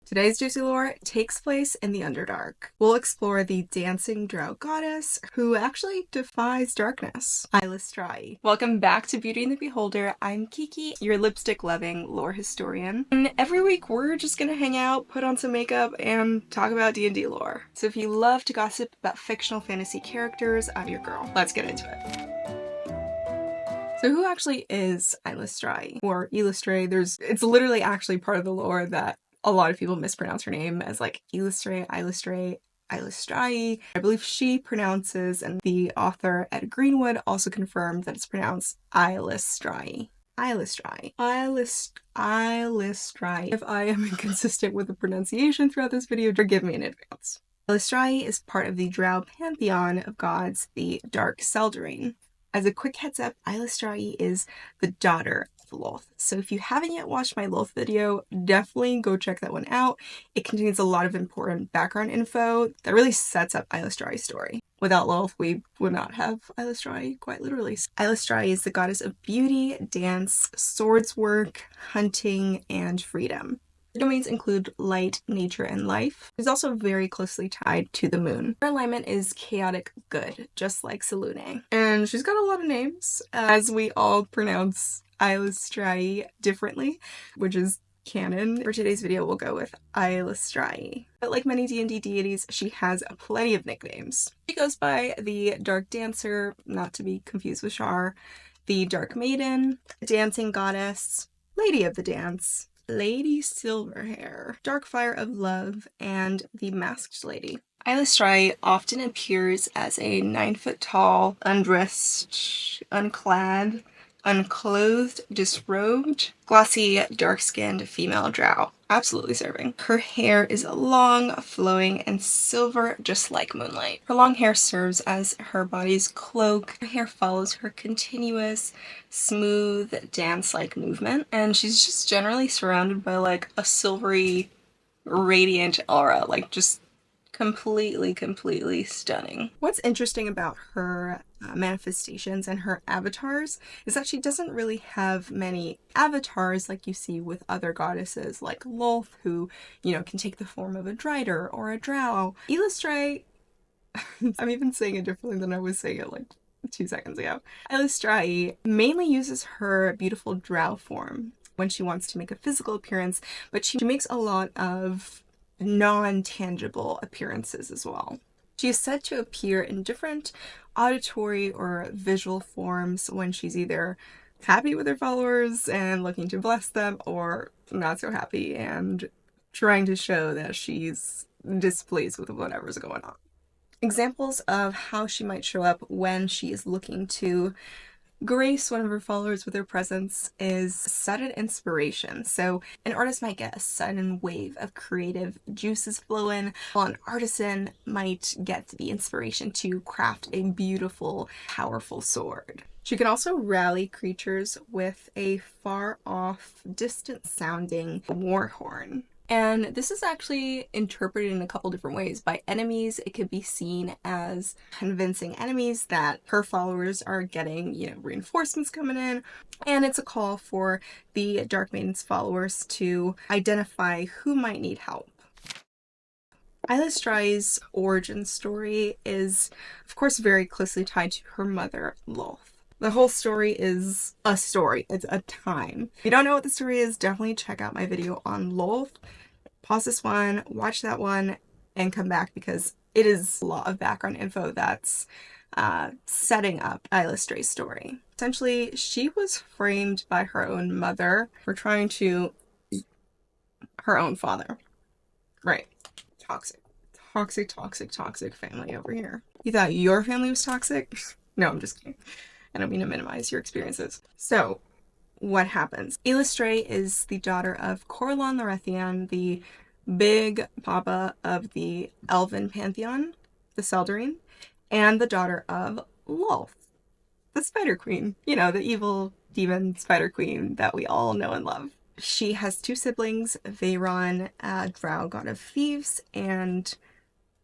Today's juicy lore takes place in the Underdark. We'll explore the dancing drow goddess who actually defies darkness, Eilistraee. Welcome back to Beauty and the Beholder. I'm Kiki, your lipstick-loving lore historian. And every week we're just gonna hang out, put on some makeup, and talk about D&D lore. So if you love to gossip about fictional fantasy characters, I'm your girl. Let's get into it. So who actually is Eilistraee? Or Eilistraee? It's literally actually part of the lore that a lot of people mispronounce her name as like Eilistraee, Eilistraee. I believe she pronounces, and the author Ed Greenwood also confirmed that it's pronounced Eilistraee. Eilistraee. If I am inconsistent with the pronunciation throughout this video, forgive me in advance. Eilistraee is part of the drow pantheon of gods, the Dark Seldarine. As a quick heads up, Eilistraee is the daughter of Lolth. So if you haven't yet watched my Lolth video, definitely go check that one out. It contains a lot of important background info that really sets up Eilistraee's story. Without Lolth, we would not have Eilistraee, quite literally. Eilistraee is the goddess of beauty, dance, swords work, hunting, and freedom. Her domains include light, nature, and life. She's also very closely tied to the moon. Her alignment is chaotic good, just like Selune. And she's got a lot of names, as we all pronounce Eilistraee differently, which is canon. For today's video, we'll go with Eilistraee. But like many D&D deities, she has plenty of nicknames. She goes by the Dark Dancer, not to be confused with Shar, the Dark Maiden, Dancing Goddess, Lady of the Dance, Lady Silverhair, Dark Fire of Love, and the Masked Lady. Eilistraee often appears as a 9-foot-tall, undressed, unclad, unclothed, disrobed, glossy, dark-skinned female drow. Absolutely serving. Her hair is long, flowing, and silver, just like moonlight. Her long hair serves as her body's cloak. Her hair follows her continuous, smooth, dance-like movement, and she's just generally surrounded by like a silvery, radiant aura, like just completely stunning. What's interesting about her manifestations and her avatars is that she doesn't really have many avatars like you see with other goddesses like Lolth, who, you know, can take the form of a Dryder or a drow. Eilistraee, I'm even saying it differently than I was saying it like 2 seconds ago. Eilistraee mainly uses her beautiful drow form when she wants to make a physical appearance, but she makes a lot of non-tangible appearances as well. She is said to appear in different auditory or visual forms when she's either happy with her followers and looking to bless them, or not so happy and trying to show that she's displeased with whatever's going on. Examples of how she might show up when she is looking to grace one of her followers with her presence is sudden inspiration. So an artist might get a sudden wave of creative juices flowing, while an artisan might get the inspiration to craft a beautiful, powerful sword. She can also rally creatures with a far-off, distant-sounding war horn. And this is actually interpreted in a couple different ways. By enemies, it could be seen as convincing enemies that her followers are getting, you know, reinforcements coming in. And it's a call for the Dark Maiden's followers to identify who might need help. Eilistraee's origin story is, of course, very closely tied to her mother, Lolth. The whole story is a story. It's a time. If you don't know what the story is, definitely check out my video on Lolth. Pause this one, watch that one, and come back because it is a lot of background info that's setting up Eilistraee's story. Essentially, she was framed by her own mother for trying to... her own father. Right. Toxic family over here. You thought your family was toxic? No, I'm just kidding. I don't mean to minimize your experiences. So, what happens? Eilistraee is the daughter of Corellon the Rethian, the big papa of the Elven pantheon, the Seldarine, and the daughter of Lolth, the Spider Queen. You know, the evil demon Spider Queen that we all know and love. She has 2 siblings, Veyron, drow god of thieves, and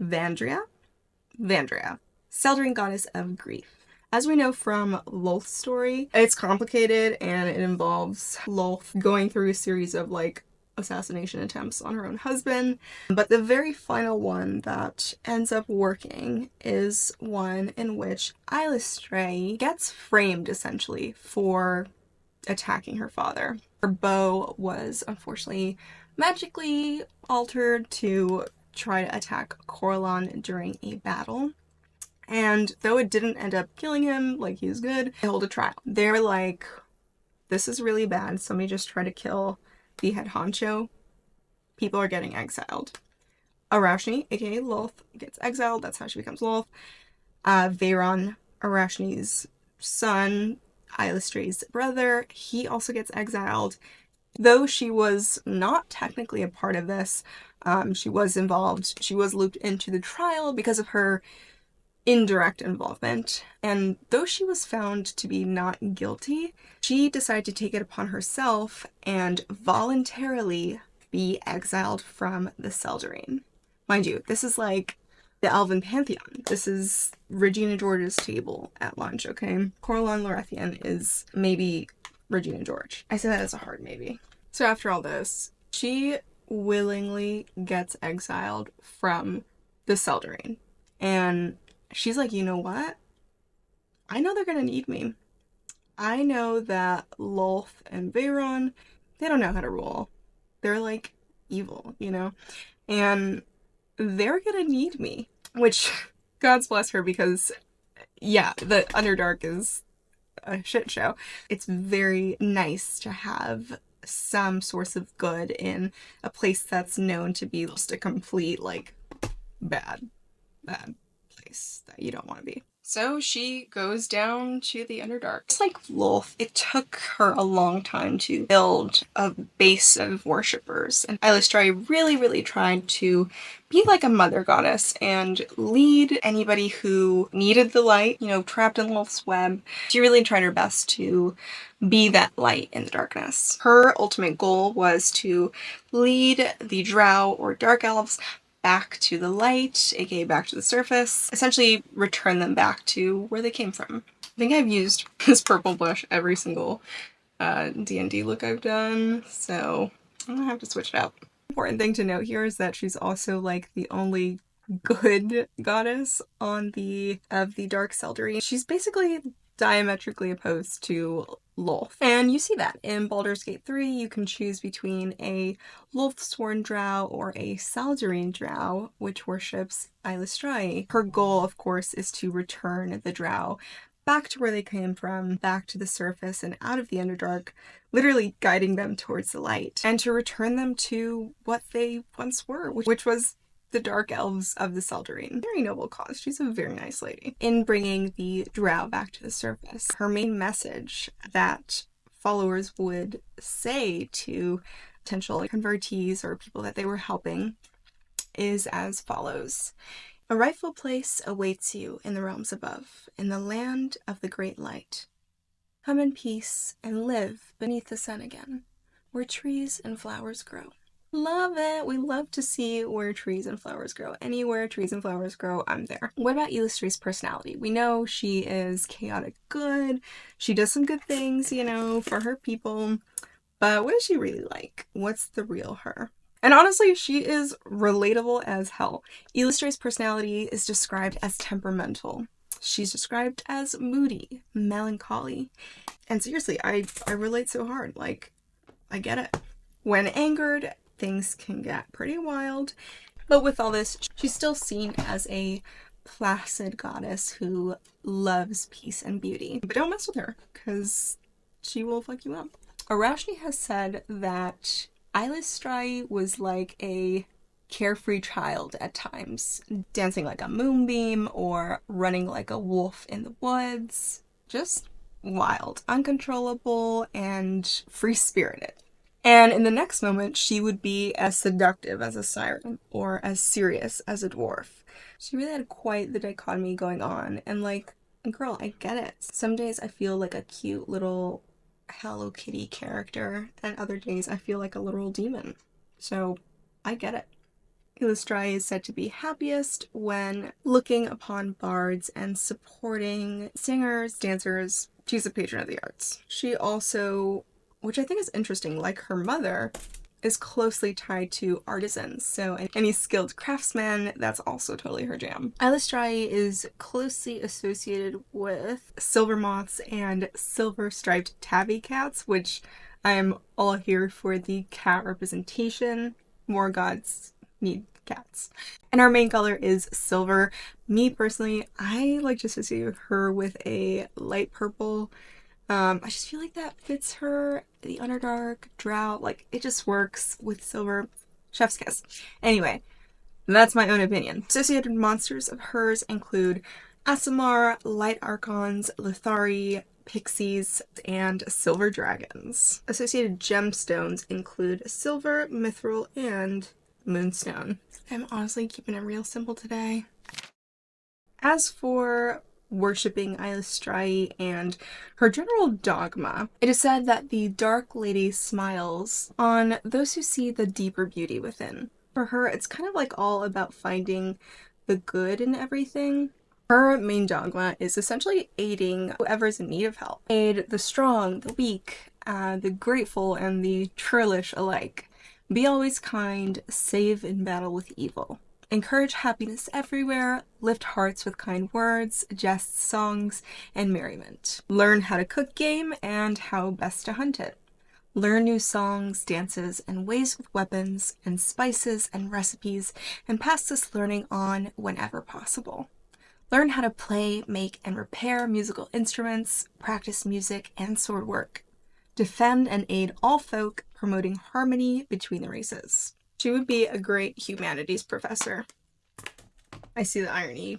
Vandrea, Seldarine goddess of grief. As we know from Lolth's story, it's complicated and it involves Lolth going through a series of like assassination attempts on her own husband. But the very final one that ends up working is one in which Eilistraee gets framed, essentially, for attacking her father. Her bow was unfortunately magically altered to try to attack Corellon during a battle. And though it didn't end up killing him, like, he was good, they hold a trial. They're like, this is really bad. Somebody just tried to kill the head honcho. People are getting exiled. Arashni, aka Lolth, gets exiled. That's how she becomes Lolth. Veyron, Arashni's son, Eilistraee's brother, he also gets exiled. Though she was not technically a part of this, she was involved. She was looped into the trial because of her indirect involvement. And though she was found to be not guilty, she decided to take it upon herself and voluntarily be exiled from the 𝕲𝖐𝖕. Mind you, this is like the Elven pantheon. This is Regina George's table at lunch, okay? Corellon Lorethian is maybe Regina George. I say that as a hard maybe. So after all this, she willingly gets exiled from the 𝕲𝖐𝖕. And she's like, you know what? I know they're gonna need me. I know that Lolth and Veyron, they don't know how to rule. They're like evil, you know? And they're gonna need me. Which, God's bless her, because yeah, the Underdark is a shit show. It's very nice to have some source of good in a place that's known to be just a complete, like, bad place that you don't want to be. So she goes down to the Underdark. Just like Lolth, it took her a long time to build a base of worshippers. And Eilistraee really tried to be like a mother goddess and lead anybody who needed the light, you know, trapped in Lolth's web. She really tried her best to be that light in the darkness. Her ultimate goal was to lead the drow or dark elves back to the light, aka back to the surface, essentially return them back to where they came from. I think I've used this purple blush every single D&D look I've done, so I'm gonna have to switch it up. Important thing to note here is that she's also like the only good goddess on the dark 𝕲𝖐𝖕. She's basically diametrically opposed to Lolth. And you see that in Baldur's Gate 3, you can choose between a Lolth-sworn drow or a 𝕲𝖐𝖕 drow, which worships Eilistraee. Her goal, of course, is to return the drow back to where they came from, back to the surface and out of the Underdark, literally guiding them towards the light, and to return them to what they once were, which was the dark elves of the 𝕲𝖐𝖕. Very noble cause. She's a very nice lady. In bringing the drow back to the surface, her main message that followers would say to potential convertees or people that they were helping is as follows. A rightful place awaits you in the realms above, in the land of the great light. Come in peace and live beneath the sun again, where trees and flowers grow. Love it. We love to see where trees and flowers grow. Anywhere trees and flowers grow, I'm there. What about Eilistraee's personality? We know she is chaotic good. She does some good things, you know, for her people. But what is she really like? What's the real her? And honestly, she is relatable as hell. Eilistraee's personality is described as temperamental. She's described as moody, melancholy. And seriously, I relate so hard. Like, I get it. When angered, things can get pretty wild, but with all this, she's still seen as a placid goddess who loves peace and beauty. But don't mess with her, because she will fuck you up. Arashni has said that Eilistraee was like a carefree child at times, dancing like a moonbeam or running like a wolf in the woods. Just wild, uncontrollable, and free-spirited. And in the next moment, she would be as seductive as a siren or as serious as a dwarf. She really had quite the dichotomy going on. And like, girl, I get it. Some days I feel like a cute little Hello Kitty character, and other days I feel like a literal demon. So I get it. Eilistraee is said to be happiest when looking upon bards and supporting singers, dancers. She's a patron of the arts. She also, which I think is interesting, like her mother, is closely tied to artisans, so any skilled craftsman, that's also totally her jam. Eilistraee is closely associated with silver moths and silver-striped tabby cats, which I am all here for the cat representation. More gods need cats. And our main color is silver. Me personally, I like to associate her with a light purple. I just feel like that fits her. The Underdark, drow, like it just works with silver. Chef's kiss. Anyway, that's my own opinion. Associated monsters of hers include Aasimar, light archons, Lithari, pixies, and silver dragons. Associated gemstones include silver, mithril, and moonstone. I'm honestly keeping it real simple today. As for worshipping Eilistraee and her general dogma, it is said that the Dark Lady smiles on those who see the deeper beauty within. For her, it's kind of like all about finding the good in everything. Her main dogma is essentially aiding whoever's in need of help. Aid the strong, the weak, the grateful, and the churlish alike. Be always kind, save in battle with evil. Encourage happiness everywhere, lift hearts with kind words, jests, songs, and merriment. Learn how to cook game and how best to hunt it. Learn new songs, dances, and ways with weapons, and spices and recipes, and pass this learning on whenever possible. Learn how to play, make, and repair musical instruments, practice music, and sword work. Defend and aid all folk, promoting harmony between the races. She would be a great humanities professor. I see the irony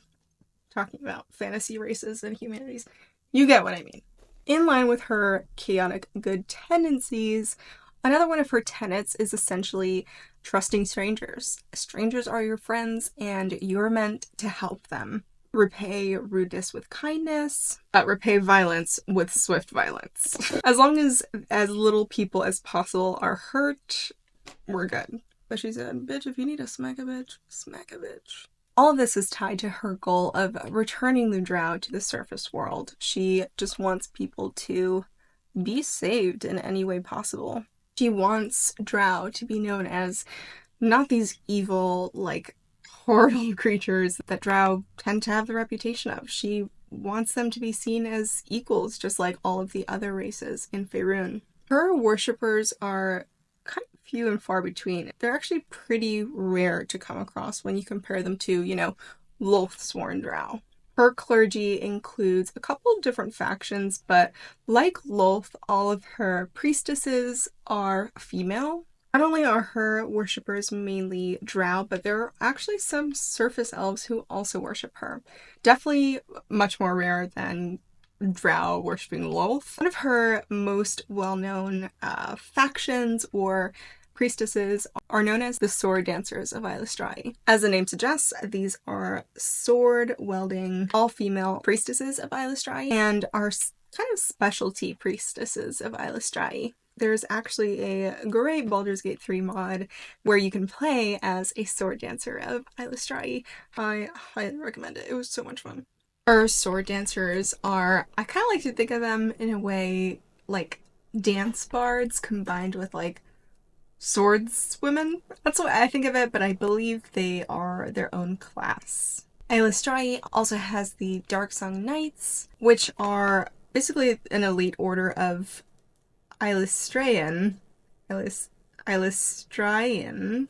talking about fantasy races and humanities. You get what I mean. In line with her chaotic good tendencies, another one of her tenets is essentially trusting strangers. Strangers are your friends and you're meant to help them. Repay rudeness with kindness, repay violence with swift violence. As long as little people as possible are hurt, we're good. But she said, bitch, if you need to smack a bitch, smack a bitch. All of this is tied to her goal of returning the drow to the surface world. She just wants people to be saved in any way possible. She wants drow to be known as not these evil, like, horrible creatures that drow tend to have the reputation of. She wants them to be seen as equals, just like all of the other races in Faerûn. Her worshippers are kind of few and far between. They're actually pretty rare to come across when you compare them to, you know, Lolth sworn drow. Her clergy includes a couple of different factions, but like Lolth, all of her priestesses are female. Not only are her worshippers mainly drow, but there are actually some surface elves who also worship her. Definitely much more rare than drow worshipping Lolth. One of her most well-known factions or priestesses are known as the sword dancers of Eilistraee. As the name suggests, these are sword-wielding, all-female priestesses of Eilistraee and are kind of specialty priestesses of Eilistraee. There's actually a great Baldur's Gate 3 mod where you can play as a sword dancer of Eilistraee. I highly recommend it. It was so much fun. Her sword dancers are, I kind of like to think of them in a way like dance bards combined with like swordswomen. That's what I think of it, but I believe they are their own class. Eilistraee also has the Darksong Knights, which are basically an elite order of Eilistraean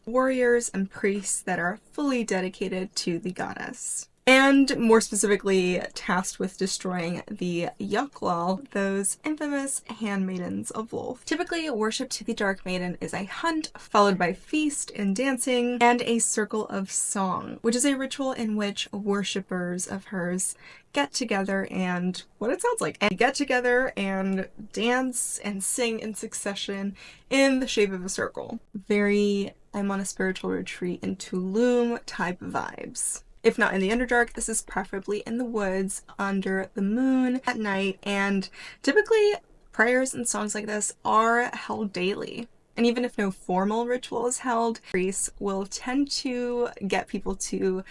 warriors and priests that are fully dedicated to the goddess. And more specifically, tasked with destroying the 𝕭𝖆𝖙, those infamous handmaidens of Lolth. Typically, worship to the Dark Maiden is a hunt, followed by feast and dancing, and a circle of song, which is a ritual in which worshippers of hers get together and, what it sounds like, get together and dance and sing in succession in the shape of a circle. Very, I'm on a spiritual retreat in Tulum type vibes. If not in the Underdark, this is preferably in the woods, under the moon, at night, and typically prayers and songs like this are held daily. And even if no formal ritual is held, priests will tend to get people to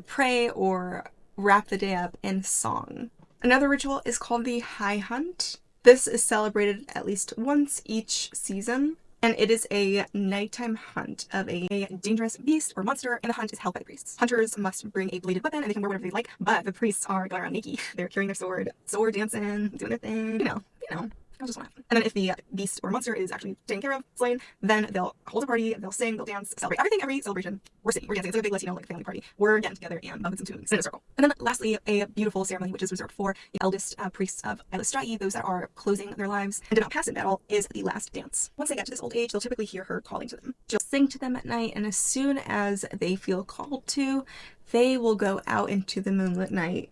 pray or wrap the day up in song. Another ritual is called the High Hunt. This is celebrated at least once each season, And it is a nighttime hunt of a dangerous beast or monster, and the hunt is held by the priests. Hunters must bring a bladed weapon, and they can wear whatever they like, but the priests are going around naked. They're carrying their sword dancing, doing their thing, That's just what happens. And then if the beast or monster is actually taken care of, slain, then they'll hold a party, they'll sing, they'll dance, celebrate everything, every celebration. We're singing, we're dancing. It's like a big Latino like family party. We're getting together and bumping some tunes in a circle. And then lastly, a beautiful ceremony which is reserved for the eldest priests of Eilistraee, those that are closing their lives and did not pass in battle, is the last dance. Once they get to this old age, they'll typically hear her calling to them. She'll sing to them at night, and as soon as they feel called to, they will go out into the moonlit night,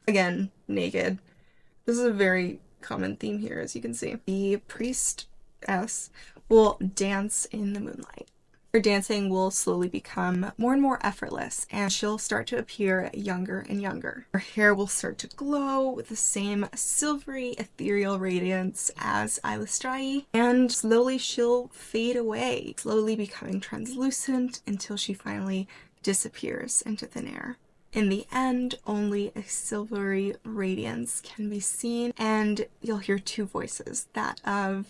again, naked. This is a very common theme here, as you can see. The priestess will dance in the moonlight. Her dancing will slowly become more and more effortless, and she'll start to appear younger and younger. Her hair will start to glow with the same silvery, ethereal radiance as Eilistraee, and slowly she'll fade away, slowly becoming translucent until she finally disappears into thin air. In the end, only a silvery radiance can be seen, and you'll hear two voices, that of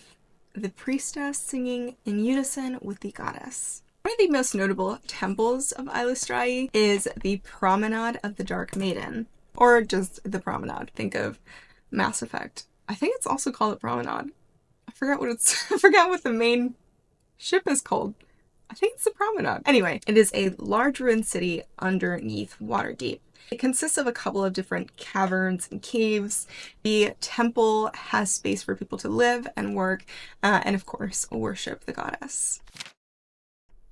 the priestess singing in unison with the goddess. One of the most notable temples of Eilistraee is the Promenade of the Dark Maiden, or just the Promenade. Think of Mass Effect. I think it's also called the Promenade. I forgot what the main ship is called. I think it's the Promenade. Anyway, it is a large ruined city underneath Waterdeep. It consists of a couple of different caverns and caves. The temple has space for people to live and work, and of course, worship the goddess.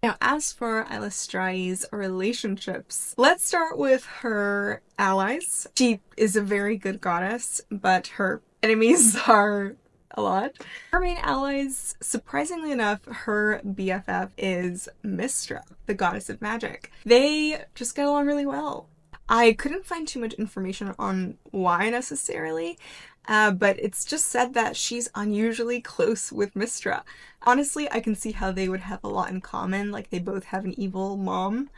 Now, as for Eilistraee's relationships, let's start with her allies. She is a very good goddess, but her enemies are a lot. Her main allies, surprisingly enough, her BFF is Mystra, the goddess of magic. They just get along really well. I couldn't find too much information on why necessarily, but it's just said that she's unusually close with Mystra. Honestly, I can see how they would have a lot in common, like they both have an evil mom,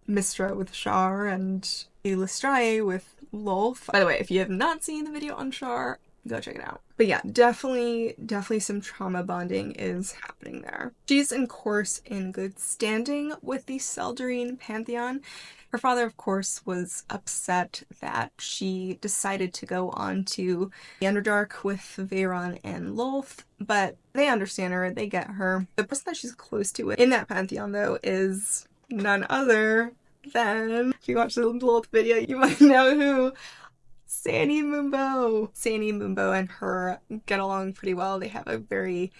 Mystra with Shar and Eilistraee with Lolth. By the way, if you have not seen the video on Shar, go check it out. But yeah, definitely some trauma bonding is happening there. She's, of course, in good standing with the Selune pantheon. Her father, of course, was upset that she decided to go on to the Underdark with Veyron and Lolth, but they understand her, they get her. The person that she's close to in that pantheon, though, is none other than, if you watch the Lolth video, you might know who. 𝕲𝖆𝖕𝖙𝖊𝖗 and her get along pretty well. They have a very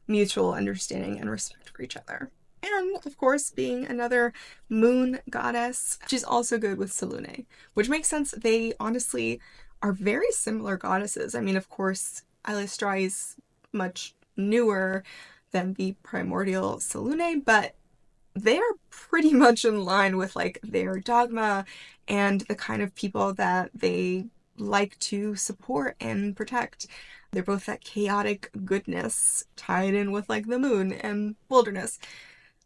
mutual understanding and respect for each other. And, of course, being another moon goddess, she's also good with Selune, which makes sense. They honestly are very similar goddesses. I mean, of course, Eilistraee is much newer than the primordial Selune, but they are pretty much in line with, like, their dogma and the kind of people that they like to support and protect. They're both that chaotic goodness tied in with, like, the moon and wilderness.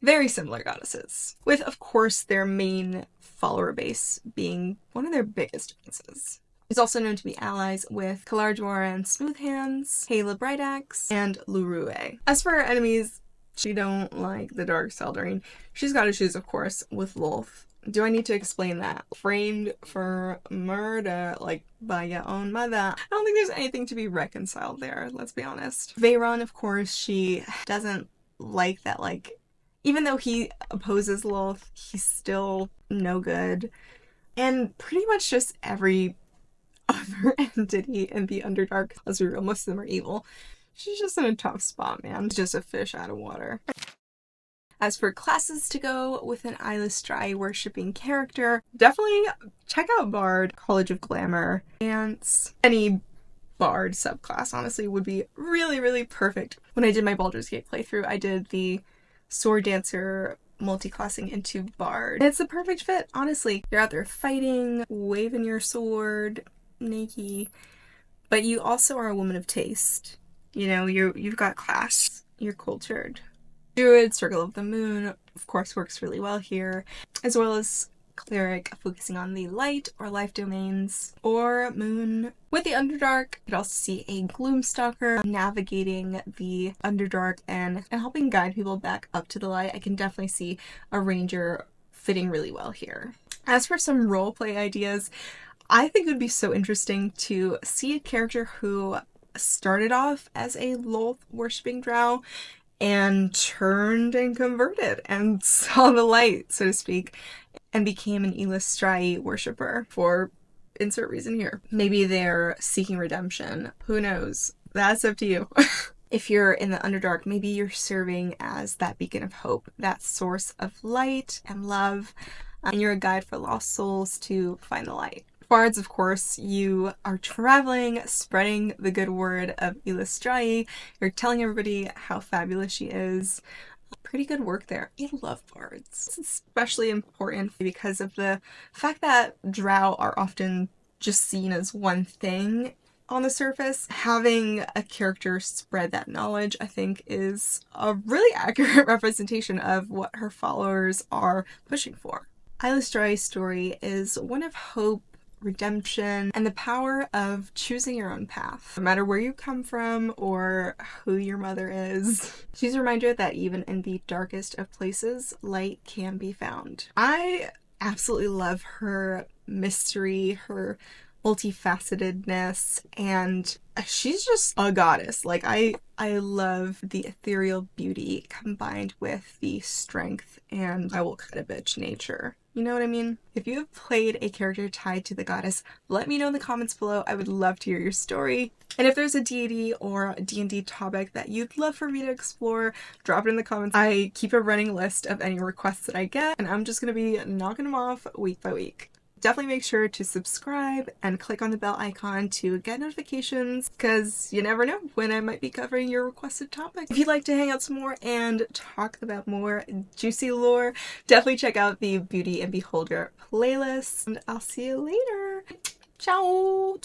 Very similar goddesses, with, of course, their main follower base being one of their biggest differences. She's also known to be allies with Calardor and Smoothhands, 𝕮𝖊𝖆𝖈𝖍, and Lolth. As for her enemies, she don't like the 𝕮𝖆𝖙𝖈𝖍. She's got issues, of course, with Lolth. Do I need to explain that? Framed for murder, like, by your own mother. I don't think there's anything to be reconciled there, let's be honest. Veyron, of course, she doesn't like that, like, even though he opposes Lolth, he's still no good. And pretty much just every other entity in the Underdark, let's be real, most of them are evil. She's just in a tough spot, man. Just a fish out of water. As for classes to go with an Eilistraee worshipping character, definitely check out Bard, College of Glamour, and any Bard subclass, honestly, would be really, really perfect. When I did my Baldur's Gate playthrough, I did the Sword Dancer multi-classing into Bard. And it's the perfect fit, honestly. You're out there fighting, waving your sword, naked, but you also are a woman of taste. You know, you've got class, you're cultured. Druid, Circle of the Moon, of course, works really well here, as well as cleric focusing on the light or life domains, or moon. With the Underdark, you could also see a Gloomstalker navigating the Underdark and helping guide people back up to the light. I can definitely see a ranger fitting really well here. As for some roleplay ideas, I think it would be so interesting to see a character who started off as a Lolth worshipping drow and turned and converted and saw the light, so to speak, and became an Eilistrae worshipper for insert reason here. Maybe they're seeking redemption. Who knows? That's up to you. If you're in the Underdark, maybe you're serving as that beacon of hope, that source of light and love, and you're a guide for lost souls to find the light. Bards, of course, you are traveling, spreading the good word of Eilistrae. You're telling everybody how fabulous she is. Pretty good work there. I love bards. It's especially important because of the fact that drow are often just seen as one thing on the surface. Having a character spread that knowledge, I think, is a really accurate representation of what her followers are pushing for. Eilistrae's story is one of hope, redemption, and the power of choosing your own path, no matter where you come from or who your mother is. She's a reminder that even in the darkest of places, light can be found. I absolutely love her mystery, her multifacetedness, and she's just a goddess. Like, I love the ethereal beauty combined with the strength and 𝕭𝖆𝖙𝖐 nature. You know what I mean? If you have played a character tied to the goddess, let me know in the comments below. I would love to hear your story. And if there's a deity or a D&D topic that you'd love for me to explore, drop it in the comments. I keep a running list of any requests that I get, and I'm just gonna be knocking them off week by week. Definitely make sure to subscribe and click on the bell icon to get notifications, because you never know when I might be covering your requested topic. If you'd like to hang out some more and talk about more juicy lore, definitely check out the Beauty and Beholder playlist, and I'll see you later. Ciao!